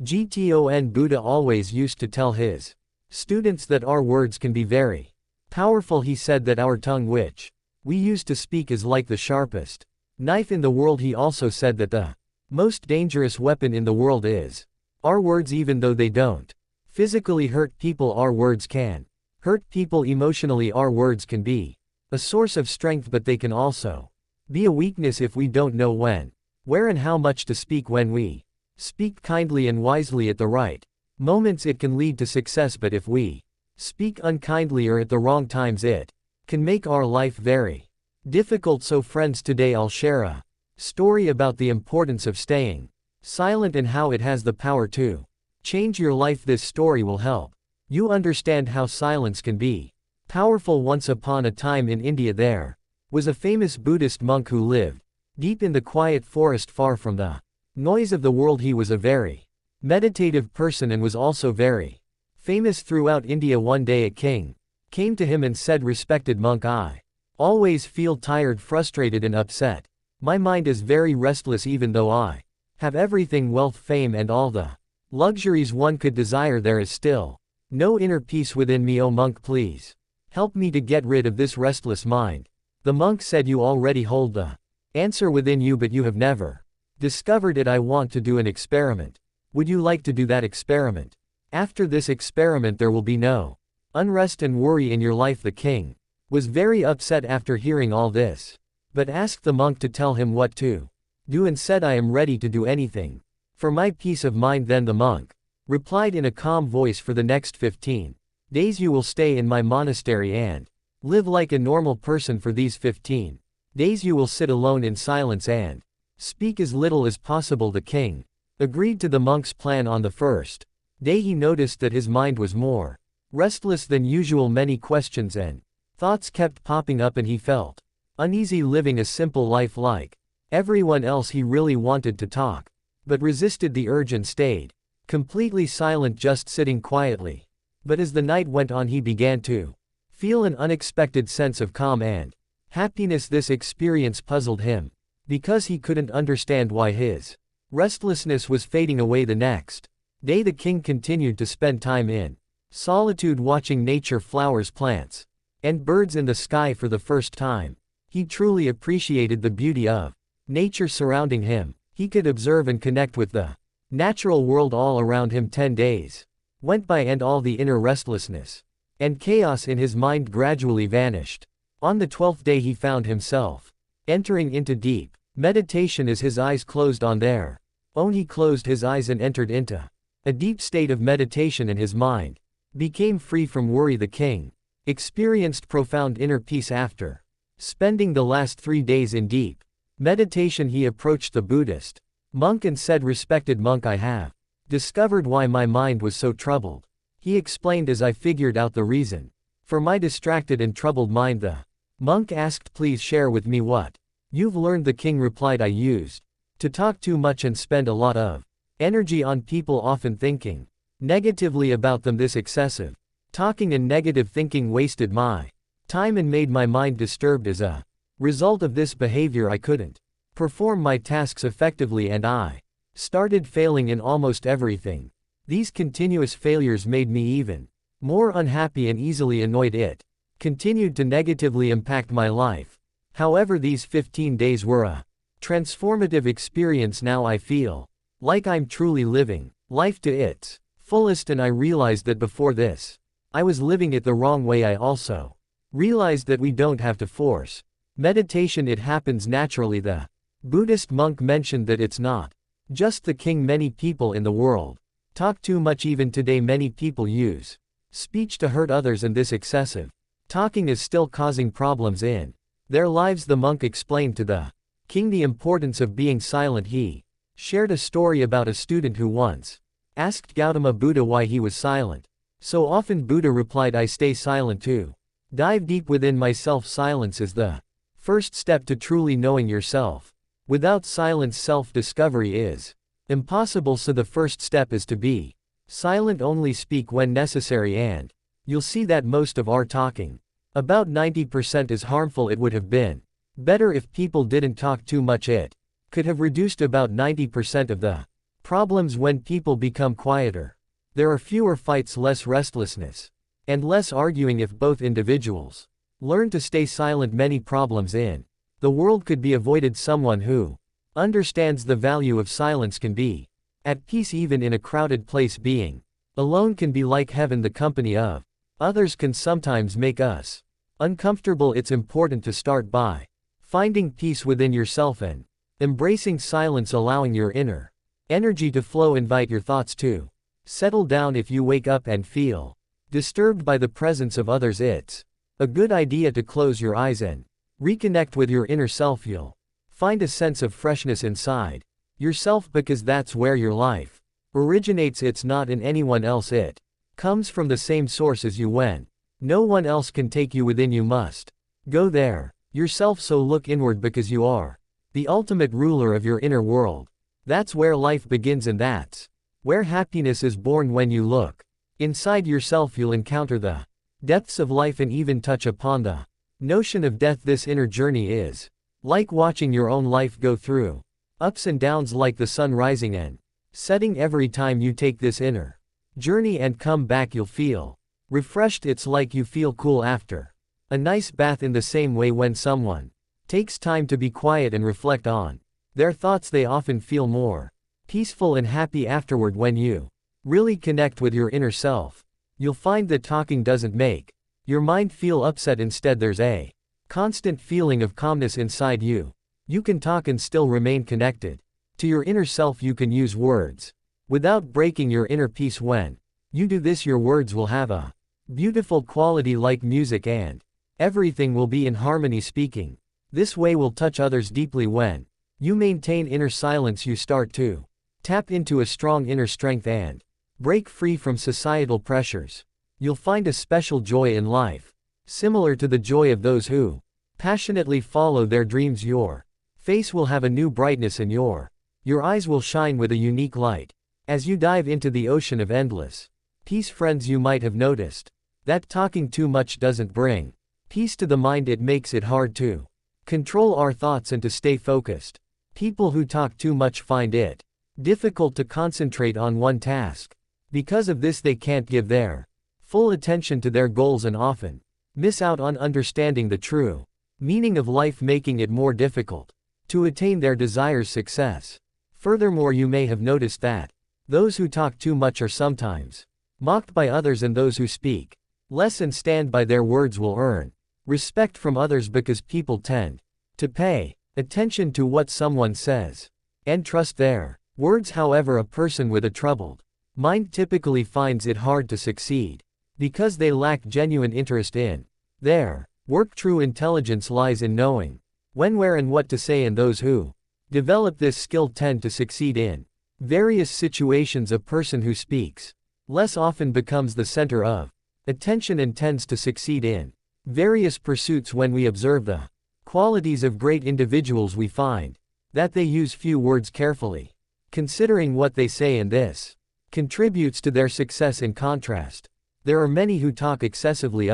Gton Buddha always used to tell his students that our words can be very powerful. He said that our tongue which we use to speak is like the sharpest knife in the world. He also said that the most dangerous weapon in the world is our words. Even though they don't physically hurt people, our words can hurt people emotionally. Our words can be a source of strength, but they can also be a weakness if we don't know when, where and how much to speak. When we speak kindly and wisely at the right moments, it can lead to success, but if we speak unkindly or at the wrong times, it can make our life very difficult. So friends, today I'll share a story about the importance of staying silent and how it has the power to change your life. This story will help you understand how silence can be powerful. Once upon a time in India, there was a famous Buddhist monk who lived deep in the quiet forest, far from the noise of the world. He was a very meditative person and was also very famous throughout India. One day a king came to him and said, "Respected monk, I always feel tired, frustrated and upset. My mind is very restless. Even though I have everything, wealth, fame and all the luxuries one could desire, there is still no inner peace within me. O monk, please help me to get rid of this restless mind." The monk said, "You already hold the answer within you, but you have never discovered it. I want to do an experiment. Would you like to do that experiment? After this experiment there will be no unrest and worry in your life." The king was very upset after hearing all this, but asked the monk to tell him what to do and said, "I am ready to do anything for my peace of mind." Then the monk replied in a calm voice, "For the next 15 days you will stay in my monastery and live like a normal person. For these 15 days you will sit alone in silence and speak as little as possible." The king agreed to the monk's plan. On the first day he noticed that his mind was more restless than usual. Many questions and thoughts kept popping up and he felt uneasy living a simple life like everyone else. He really wanted to talk, but resisted the urge and stayed completely silent, just sitting quietly. But as the night went on he began to feel an unexpected sense of calm and happiness. This experience puzzled him, because he couldn't understand why his restlessness was fading away. The next day the king continued to spend time in solitude, watching nature, flowers, plants, and birds in the sky. For the first time, he truly appreciated the beauty of nature surrounding him. He could observe and connect with the natural world all around him. 10 days went by and all the inner restlessness and chaos in his mind gradually vanished. On the 12th day he found himself entering into deep meditation. As his eyes closed on their own, he closed his eyes and entered into a deep state of meditation, and his mind became free from worry. The king experienced profound inner peace after spending the last 3 days in deep meditation. He approached the Buddhist monk and said, "Respected monk, I have discovered why my mind was so troubled." He explained, "As I figured out the reason for my distracted and troubled mind." The monk asked, "Please share with me what you've learned." The king replied, "I used to talk too much and spend a lot of energy on people, often thinking negatively about them. This excessive talking and negative thinking wasted my time and made my mind disturbed. As a result of this behavior, I couldn't perform my tasks effectively and I started failing in almost everything. These continuous failures made me even more unhappy and easily annoyed. It continued to negatively impact my life. However, these 15 days were a transformative experience. Now I feel like I'm truly living life to its fullest, and I realized that before this, I was living it the wrong way. I also realized that we don't have to force meditation, it happens naturally." The Buddhist monk mentioned that it's not just the king. Many people in the world talk too much. Even today many people use speech to hurt others, and this excessive talking is still causing problems in their lives. The monk explained to the king the importance of being silent. He shared a story about a student who once asked Gautama Buddha why he was silent so often. Buddha replied, "I stay silent to dive deep within myself. Silence is the first step to truly knowing yourself. Without silence, self-discovery is impossible. So the first step is to be silent. Only speak when necessary, and you'll see that most of our talking, about 90%, is harmful. It would have been better if people didn't talk too much. It could have reduced about 90% of the Problems when people become quieter. There are fewer fights, less restlessness, and less arguing if both individuals learn to stay silent. Many problems in the world could be avoided. Someone who understands the value of silence can be at peace even in a crowded place. Being alone can be like heaven. The company of others can sometimes make us uncomfortable. It's important to start by finding peace within yourself and embracing silence, allowing your inner energy to flow. Invite your thoughts to settle down. If you wake up and feel disturbed by the presence of others, it's a good idea to close your eyes and reconnect with your inner self. You'll find a sense of freshness inside yourself because that's where your life originates. It's not in anyone else, it comes from the same source as you. When no one else can take you within, you must go there yourself. So look inward because you are the ultimate ruler of your inner world. That's where life begins, and that's where happiness is born. When you look inside yourself, you'll encounter the depths of life and even touch upon the notion of death. This inner journey is like watching your own life go through ups and downs, like the sun rising and setting. Every time you take this inner journey and come back, you'll feel refreshed. It's like you feel cool after a nice bath. In the same way, when someone takes time to be quiet and reflect on their thoughts, they often feel more peaceful and happy afterward. When you really connect with your inner self, you'll find that talking doesn't make your mind feel upset. Instead, there's a constant feeling of calmness inside you. You can talk and still remain connected to your inner self. You can use words without breaking your inner peace. When you do this, your words will have a beautiful quality like music, and everything will be in harmony. Speaking this way will touch others deeply. When you maintain inner silence, you start to tap into a strong inner strength and break free from societal pressures. You'll find a special joy in life, similar to the joy of those who passionately follow their dreams. Your face will have a new brightness and your eyes will shine with a unique light as you dive into the ocean of endless peace. Friends, you might have noticed that talking too much doesn't bring peace to the mind. It makes it hard to control our thoughts and to stay focused. People who talk too much find it difficult to concentrate on one task. Because of this, they can't give their full attention to their goals and often miss out on understanding the true meaning of life, making it more difficult to attain their desired success. Furthermore, you may have noticed that those who talk too much are sometimes mocked by others, and those who speak less and stand by their words will earn respect from others because people tend to pay attention to what someone says and trust their words. However, a person with a troubled mind typically finds it hard to succeed because they lack genuine interest in their work. True intelligence lies in knowing when, where, and what to say, and those who develop this skill tend to succeed in various situations. A person who speaks less often becomes the center of attention and tends to succeed in various pursuits. When we observe the qualities of great individuals, we find that they use few words, carefully considering what they say, and this contributes to their success. In contrast, there are many who talk excessively,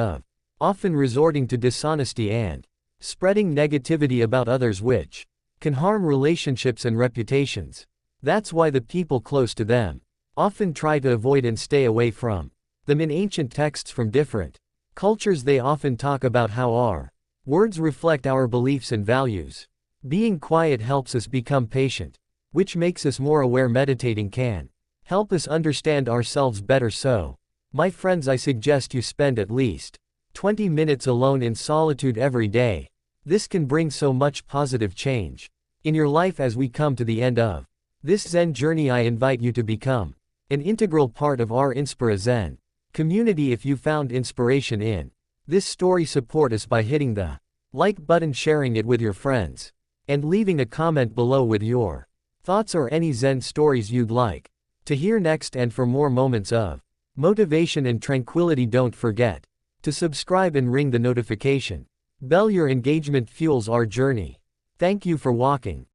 often resorting to dishonesty and spreading negativity about others, which can harm relationships and reputations. That's why the people close to them often try to avoid and stay away from them. In ancient texts from different cultures, they often talk about how our words reflect our beliefs and values. Being quiet helps us become patient, which makes us more aware. Meditating can help us understand ourselves better. So, my friends, I suggest you spend at least 20 minutes alone in solitude every day. This can bring so much positive change in your life. As we come to the end of this Zen journey, I invite you to become an integral part of our Immerse Zen community. If you found inspiration in this story, support us by hitting the like button, sharing it with your friends, and leaving a comment below with your thoughts or any Zen stories you'd like to hear next. And for more moments of motivation and tranquility, don't forget to subscribe and ring the notification bell. Your engagement fuels our journey. Thank you for walking